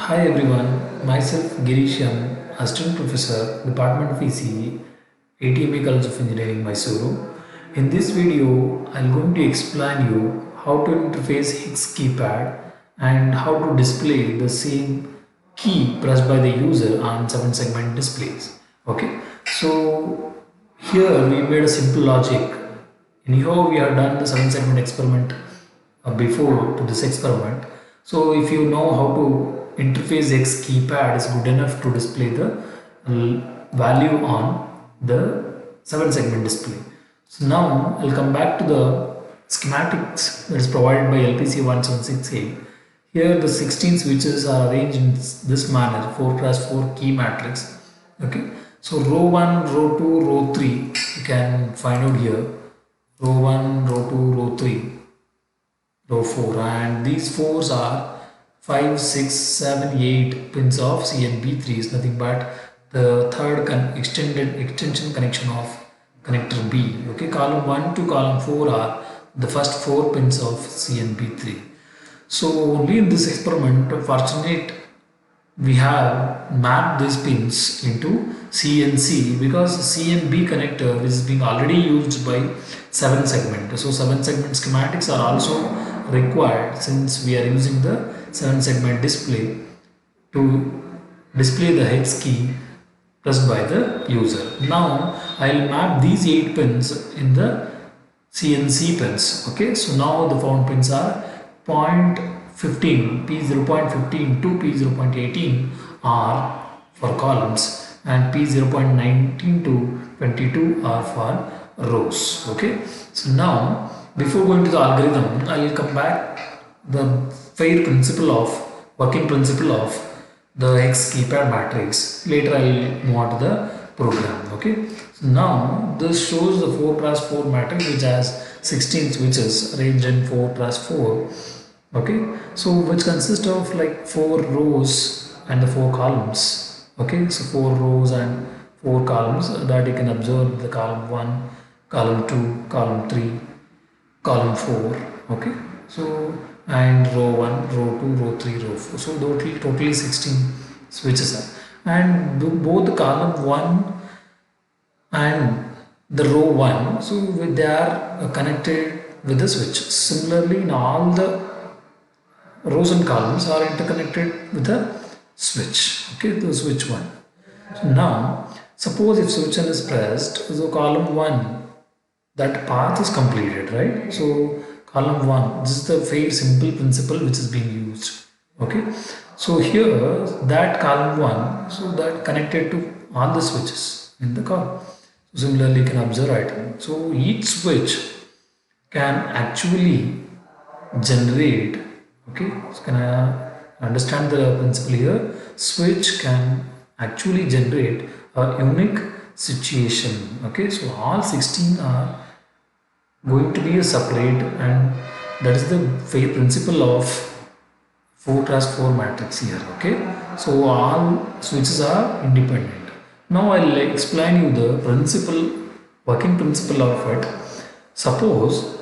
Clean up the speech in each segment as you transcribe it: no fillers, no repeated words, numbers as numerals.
Hi everyone, myself Girisham, Assistant Professor, Department of ECE, ATMA College of Engineering, Mysuru. In this video, I'm going to explain you how to interface Hex keypad and how to display the same key pressed by the user on 7-segment displays. Okay, so here we made a simple logic. Anyhow, we have done the 7-segment experiment before to this experiment. So if you know how to interface Hex keypad is good enough to display the value on the 7-segment display. So now I'll come back to the schematics that is provided by LPC 1768. Here the 16 switches are arranged in this manner, 4x4 key matrix. Okay, so row 1, row 2, row 3 you can find out here. Row 1, row 2, row 3, row 4, and these 4s are 5, 6, 7, 8 pins of CNB3 is nothing but the third extension connection of connector B. Okay, column 1 to column 4 are the first 4 pins of CNB3. So only in this experiment, fortunate we have mapped these pins into CNC because CNB connector is being already used by 7-segment. So 7-segment schematics are also required since we are using the 7-segment display to display the hex key pressed by the user. Now I will map these 8 pins in the CNC pins. Okay, so now the found pins are 0.15 P0.15 to P0.18 are for columns and P0.19 to 22 are for rows. Okay, so now before going to the algorithm, I will come back the working principle of the Hex keypad matrix. Later I will move on to the program. Okay, so now this shows the 4x4 matrix which has 16 switches arranged in 4x4. Okay, so which consists of like 4 rows and the 4 columns. Okay, so 4 rows and 4 columns that you can observe the column 1, column 2, column 3, column 4. Okay, so and row 1, row 2, row 3, row 4. So totally 16 switches are, and both the column 1 and the row 1, so they are connected with the switch. Similarly, in all the rows and columns are interconnected with a switch. Okay, the switch 1. So now suppose if switch 1 is pressed, so column 1, that path is completed, right? So column 1, this is the very simple principle which is being used. Okay, so here that column 1, so that connected to all the switches in the column. So similarly you can observe item. So each switch can actually generate. Okay, so can I understand the principle here? Switch can actually generate a unique situation. Okay, so all 16 are going to be a separate, and that is the principle of 4x4 matrix here. Okay, so all switches are independent. Now I'll explain you the working principle of it. Suppose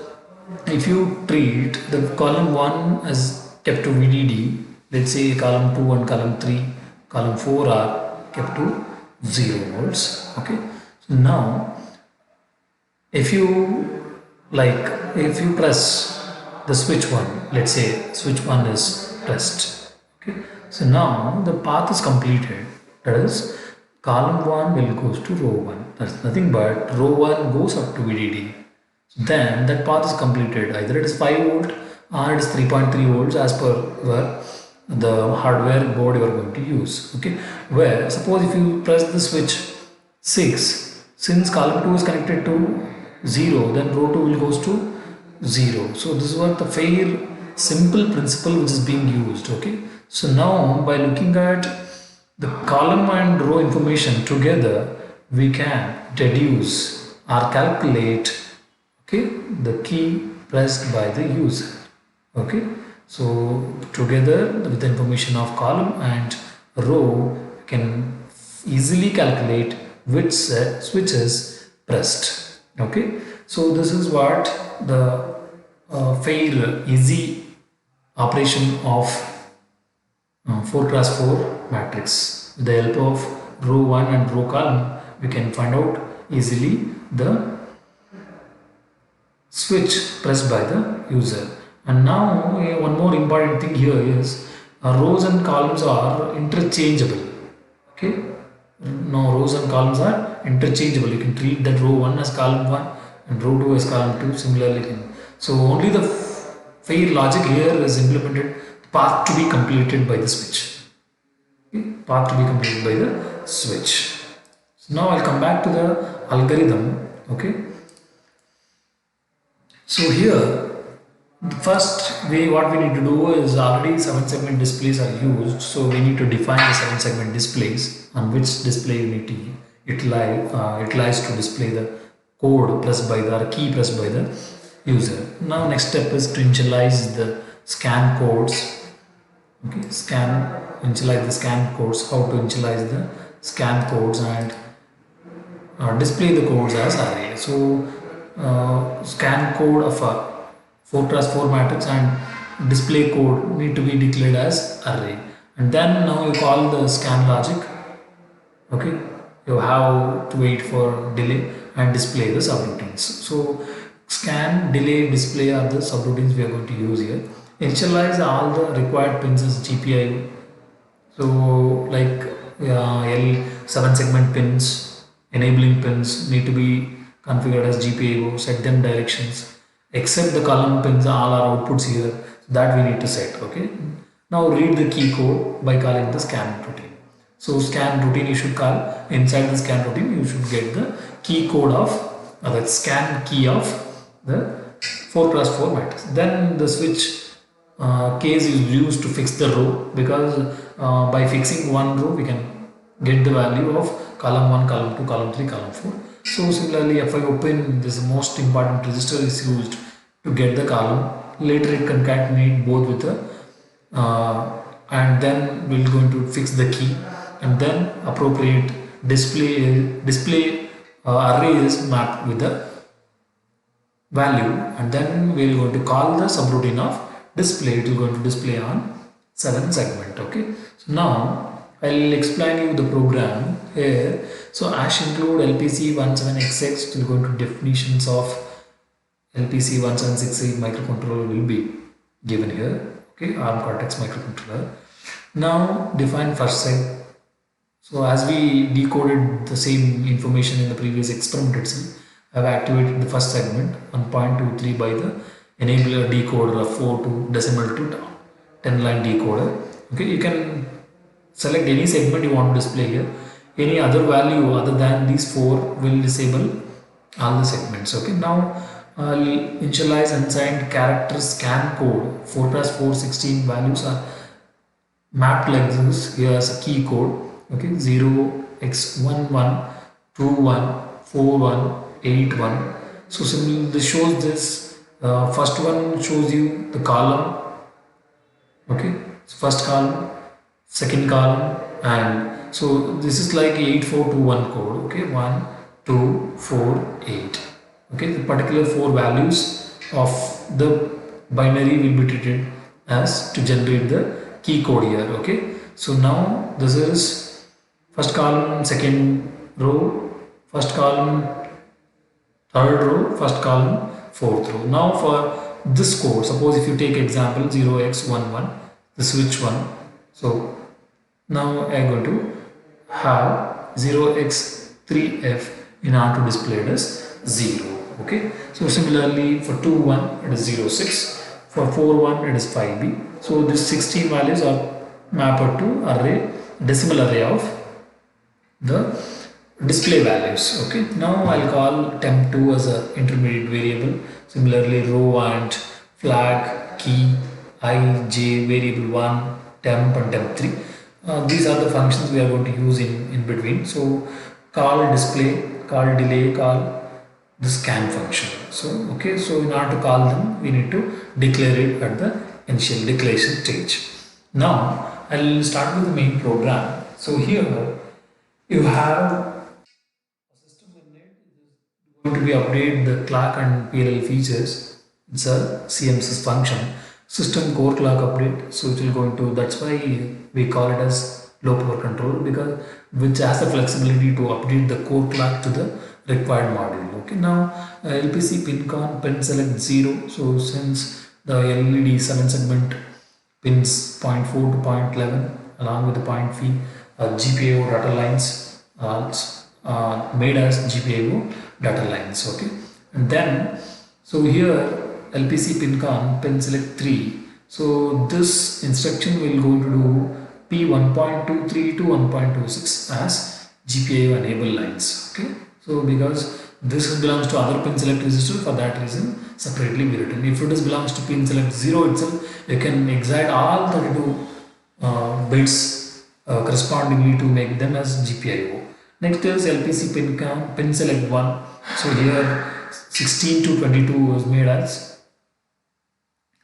if you treat the column 1 as kept to VDD, let's say column 2 and column 3, column 4 are kept to 0 volts. Okay, so now if you press the switch 1, let's say switch 1 is pressed. Okay, so now the path is completed, that is column 1 will goes to row 1, that's nothing but row 1 goes up to VDD. Then that path is completed, either it is 5 volt or it is 3.3 volts as per the hardware board you are going to use. Okay, where suppose if you press the switch 6, since column 2 is connected to 0, then row 2 will goes to 0. So this is what the fair simple principle which is being used. Okay, so now by looking at the column and row information together, we can deduce or calculate, okay, the key pressed by the user. Okay, so together with the information of column and row, you can easily calculate which switch is pressed. Okay, so this is what the fair easy operation of 4x4 matrix. With the help of row 1 and row column, we can find out easily the switch pressed by the user. And now one more important thing here is rows and columns are interchangeable. Okay, now rows and columns are interchangeable. You can treat that row 1 as column 1 and row 2 as column 2 similarly. So only the fair logic here is implemented, path to be completed by the switch. Okay, path to be completed by the switch. So now I'll come back to the algorithm. Okay, so here the first way what we need to do is already 7 segment displays are used, so we need to define the 7 segment displays on which display you need to utilize to display the code pressed by the key pressed by the user. Now next step is to initialize the scan codes. Okay, initialize the scan codes. How to initialize the scan codes and display the codes as array. So scan code of a 4x4 matrix and display code need to be declared as array, and then now you call the scan logic. Okay, you have to wait for delay and display the subroutines. So scan, delay, display are the subroutines we are going to use here. Initialize all the required pins as GPIO. So like L7 segment pins, enabling pins need to be configured as GPIO. Set them directions. Except the column pins, all our outputs here, that we need to set. Okay, now read the key code by calling the scan routine. So scan routine you should call. Inside the scan routine you should get the key code of the scan key of the 4x4 matrix. Then the switch case is used to fix the row, because by fixing one row we can get the value of column 1, column 2, column 3, column 4. So similarly, if I open this, most important register is used to get the column. Later it concatenate both with the and then we're going to fix the key, and then appropriate display array is mapped with the value, and then we're going to call the subroutine of display. It is going to display on 7 segment. Okay, so now I'll explain you the program here. So hash include LPC17XX will go into definitions of LPC1768 microcontroller will be given here. Okay, ARM Cortex microcontroller. Now define first seg. So as we decoded the same information in the previous experiment itself, I have activated the first segment 1.23 by the enabler decoder of 4 to decimal to 10 line decoder. Okay, you can select any segment you want to display here. Any other value other than these 4 will disable all the segments. Okay, now I'll initialize unsigned character scan code. 4x4 16 values are mapped like this here as a key code. Okay, 0x11214181. So similarly, this shows this. First one shows you the column. Okay, first column, second column, and so this is like 8421 code. Okay, 1 2 4 8. Okay, the particular 4 values of the binary will be treated as to generate the key code here. Okay, so now this is first column, second row, first column, third row, first column, fourth row. Now for this code, suppose if you take example 0x11, the switch one. So now I am going to have 0x3f in order to display it as 0. Okay. So similarly for 2 1 it is 06, for 4 1 it is 5b. So these 16 values are mapped to array, decimal array of the display values. Okay, now I'll call temp2 as an intermediate variable. Similarly, row and flag, key, I, j, variable 1, temp and temp3. These are the functions we are going to use in between. So call display, call delay, call the scan function. So okay, so in order to call them, we need to declare it at the initial declaration stage. Now I'll start with the main program. So here you have a system init is going to be update the clock and PLL features. It's a CMSys function. system core clock update, so it will go into, that's why we call it as low power control, because which has the flexibility to update the core clock to the required module. Okay, now LPC pin con pin select 0. So since the LED 7 segment pins 0.4 to 0.11 along with the point V GPIO data lines made as GPIO data lines. Okay, and then so here LPC pin con pin select 3. So this instruction will go to do P1.23 to 1.26 as GPIO enable lines. Okay, so because this belongs to other pin select register, for that reason separately we written. If it belongs to pin select 0 itself, you can excite all 32 bits correspondingly to make them as GPIO. Next is LPC pin con pin select 1. So here 16 to 22 was made as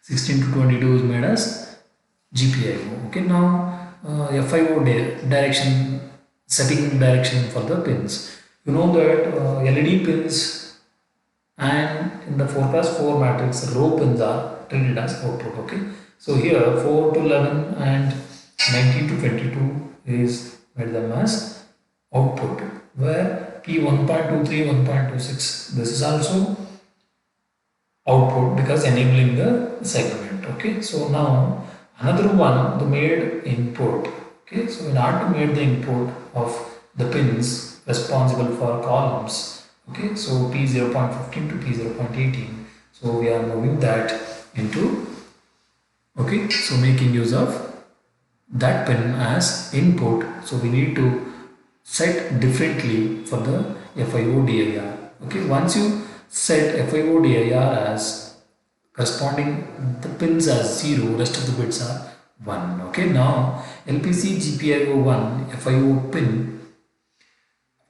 16 to 22 is made as GPIO. Okay, now FIO direction, setting direction for the pins. You know that LED pins and in the forecast 4 matrix, row pins are treated as output. Okay, so here 4 to 11 and 19 to 22 is made them as output, where P1.23, 1.26, this is also output because enabling the segment. Okay, so now another one, the made input. Okay, so in order to make the input of the pins responsible for columns, okay, so P0.15 to P0.18, so we are moving that into, okay, so making use of that pin as input. So we need to set differently for the FIO DIR. Okay, once you set FIO DIR as corresponding the pins as 0, rest of the bits are 1. Okay, now LPC GPIO 1 FIO pin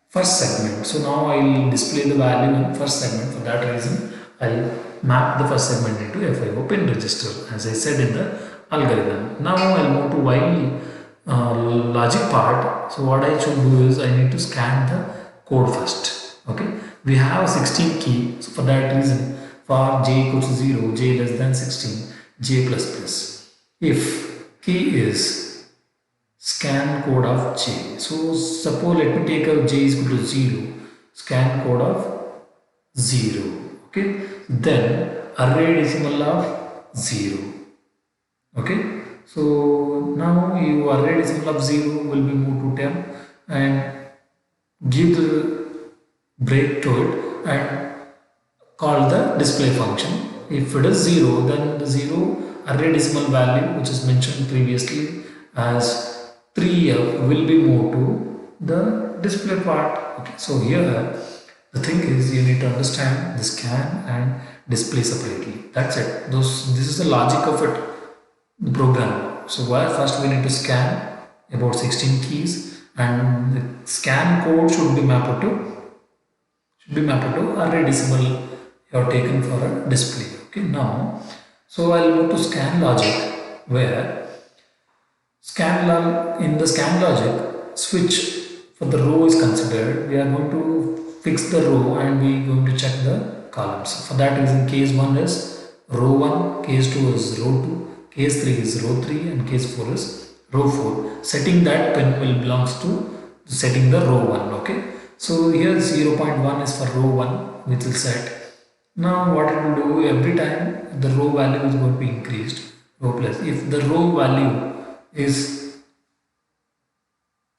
first segment. So now I will display the value in first segment. For that reason, I will map the first segment into FIO pin register as I said in the algorithm. Now I will move to while logic part. So what I should do is I need to scan the code first. Okay, we have 16 key, so for that reason, for j equals to 0, j less than 16, j plus plus. If key is scan code of j, so suppose let me take a j is equal to 0, scan code of 0. Okay, then array decimal of 0. Okay, so now your array decimal of 0 will be moved to 10 and give the break to it and call the display function. If it is 0, then the 0 array decimal value which is mentioned previously as 3f will be moved to the display part. Okay, so here the thing is you need to understand the scan and display separately. That's it. This is the logic of it, the program. So where first we need to scan about 16 keys and the scan code should be mapped to array decimal you have taken for a display. Okay, now so I'll move to scan logic, where in the scan logic switch for the row is considered. We are going to fix the row and we are going to check the columns. For that reason, case 1 is row 1, case 2 is row 2, case 3 is row 3 and case 4 is row 4. Setting that pin will belongs to setting the row 1. Okay, so here 0.1 is for row 1 which will set. Now what it will do, every time the row value is going to be increased, row plus. If the row value is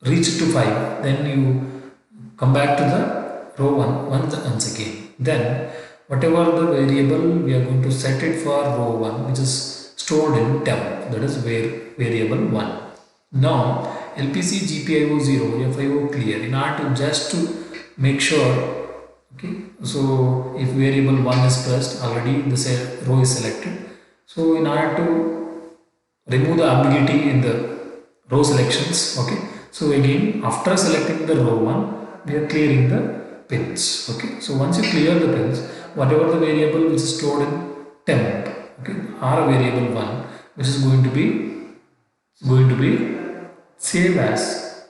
reached to 5, then you come back to the row 1 once again. Then whatever the variable we are going to set it for row 1 which is stored in temp, that is variable 1. Now LPC GPIO 0 FIO clear, in order to just to make sure. Okay, so if variable 1 is pressed, already the row is selected. So in order to remove the ambiguity in the row selections, okay, so again after selecting the row 1, we are clearing the pins. Okay, so once you clear the pins, whatever the variable which is stored in temp, okay, or variable 1 which is going to be saved as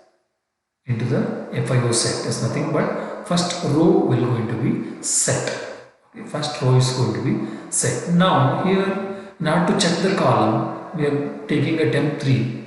into the FIO set is nothing but first row will going to be set. Okay, first row is going to be set. Now here In order to check the column, we are taking a temp3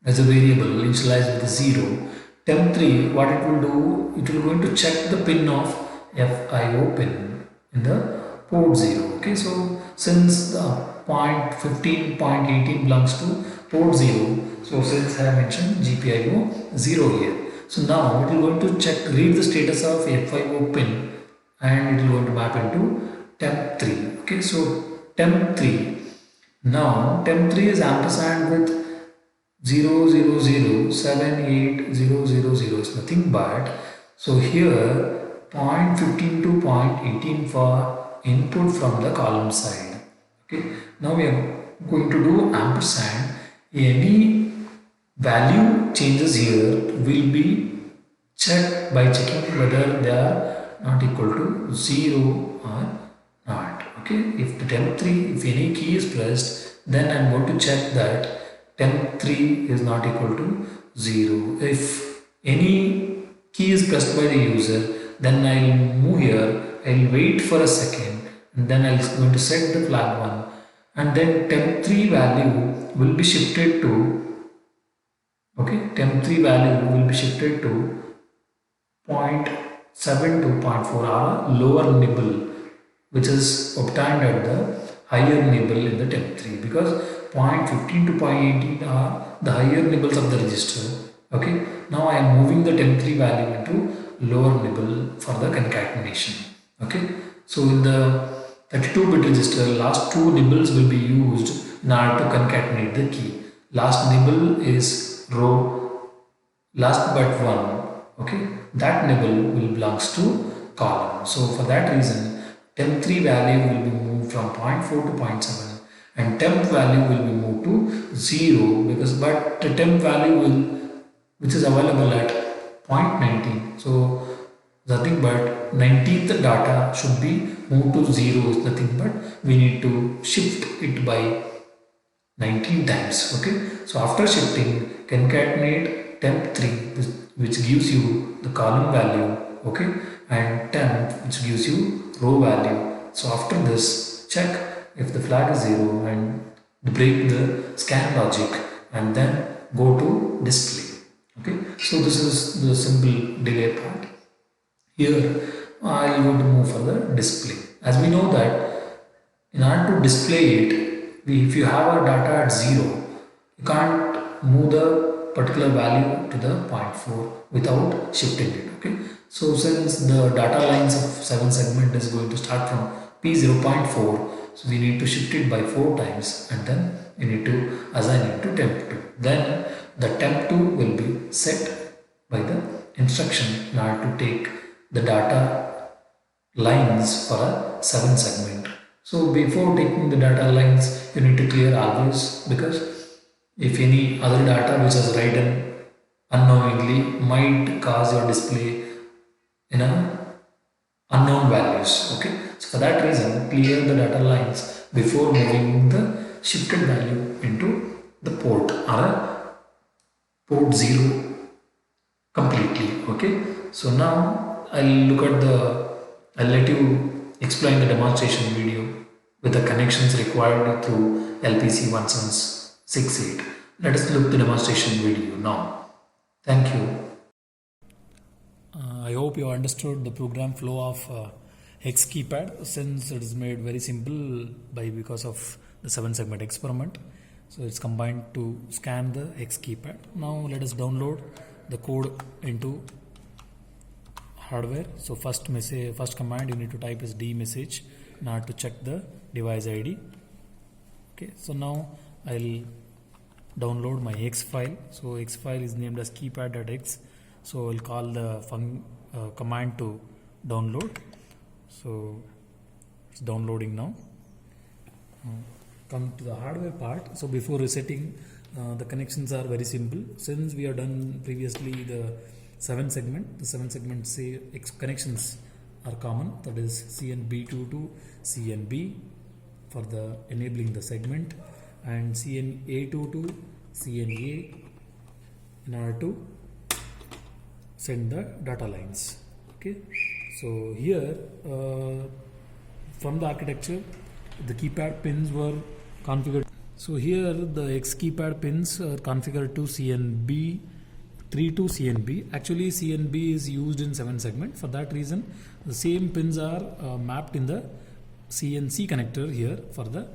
as a variable initialized with 0. Temp3, what it will do, it will going to check the pin of FIO pin in the port 0. Okay, so since the point 15, point 18 belongs to port 0, so since I have mentioned GPIO 0 here. So now it will going to check, read the status of FIO pin and it will going to map into temp3. Okay, so temp3. Now temp3 is ampersand with 0007800 is nothing but, so here point 15 to point 18 for input from the column side. Okay, now we are going to do ampersand. Any value changes here will be checked by checking whether they are not equal to 0 or not. Okay, if the temp3, if any key is pressed, then I am going to check that temp3 is not equal to 0. If any key is pressed by the user, then I will move here, I will wait for a second and then I am going to set the flag 1 and then temp3 value will be shifted to, okay, temp3 value will be shifted to 0.7 to 0.4 or lower nibble, which is obtained at the higher nibble in the temp3, because 0.15 to 0.18 are the higher nibbles of the register. Okay, now I am moving the temp3 value into lower nibble for the concatenation. Okay, so in the 32-bit register, last two nibbles will be used in order to concatenate the key. Last nibble is row, last but one. Okay, that nibble will belongs to column. So for that reason, temp3 value will be moved from 0.4 to 0.7 and temp value will be moved to 0, because but the temp value will, which is available at 0.19, so nothing but 19th data should be moved to 0 is nothing but we need to shift it by 19 times. Okay, so after shifting, concatenate temp3 which gives you the column value, okay, and temp which gives you row value. So after this, check if the flag is 0 and break the scan logic and then go to display. Okay, so this is the simple delay part. Here I will go to move for the display. As we know that in order to display it, if you have a data at 0, you can't move the particular value to the 0.4 without shifting it. Okay, so since the data lines of 7 segment is going to start from P0.4, so we need to shift it by 4 times and then we need to assign it to temp2. Then the temp2 will be set by the instruction in order to take the data lines for a 7 segment. So before taking the data lines, you need to clear always, because if any other data which is written unknowingly might cause your display in a unknown values. Okay, so for that reason, clear the data lines before moving the shifted value into the port or a port 0 completely. Okay, so now I'll let you explain the demonstration video with the connections required through LPC 1768. Let us look the demonstration video now. Thank you. I hope you understood the program flow of Hex keypad, since it is made very simple because of the 7 segment experiment. So it's combined to scan the Hex keypad. Now let us download the code into hardware. So first command you need to type is dmessage in order to check the device ID. Okay, so now I'll download my Hex file. So Hex file is named as keypad.x. So I'll call the command to download. So it's downloading now. Come to the hardware part. So before resetting, the connections are very simple. Since we have done previously the 7 segment, the 7 segment connections are common, that is CNB2 to CNB for the enabling the segment, and CNA2 to CNA in order to send the data lines. Okay, so here from the architecture the keypad pins were configured. So here the Hex keypad pins are configured to CNB 3 to CNB. Actually CNB is used in 7 segment. For that reason the same pins are mapped in the CNC connector here for the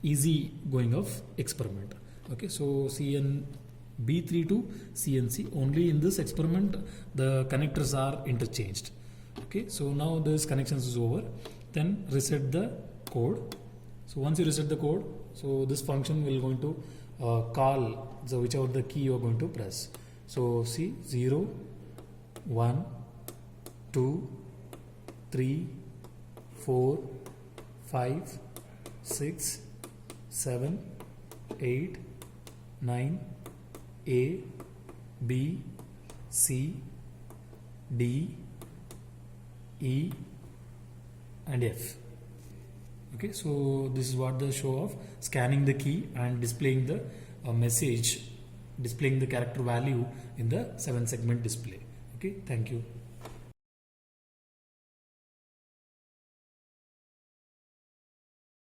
easy going of experiment. Okay, so CNB3 to CNC, only in this experiment the connectors are interchanged. Okay, so now this connections is over. Then reset the code. So once you reset the code, so this function will going to call the whichever the key you are going to press. So see 0, 1, 2, 3, 4, 5, 6, 7, 8, 9, A, B, C, D, E and F. Okay, so this is what the show of scanning the key and displaying the message, displaying the character value in the 7 segment display. Okay, thank you.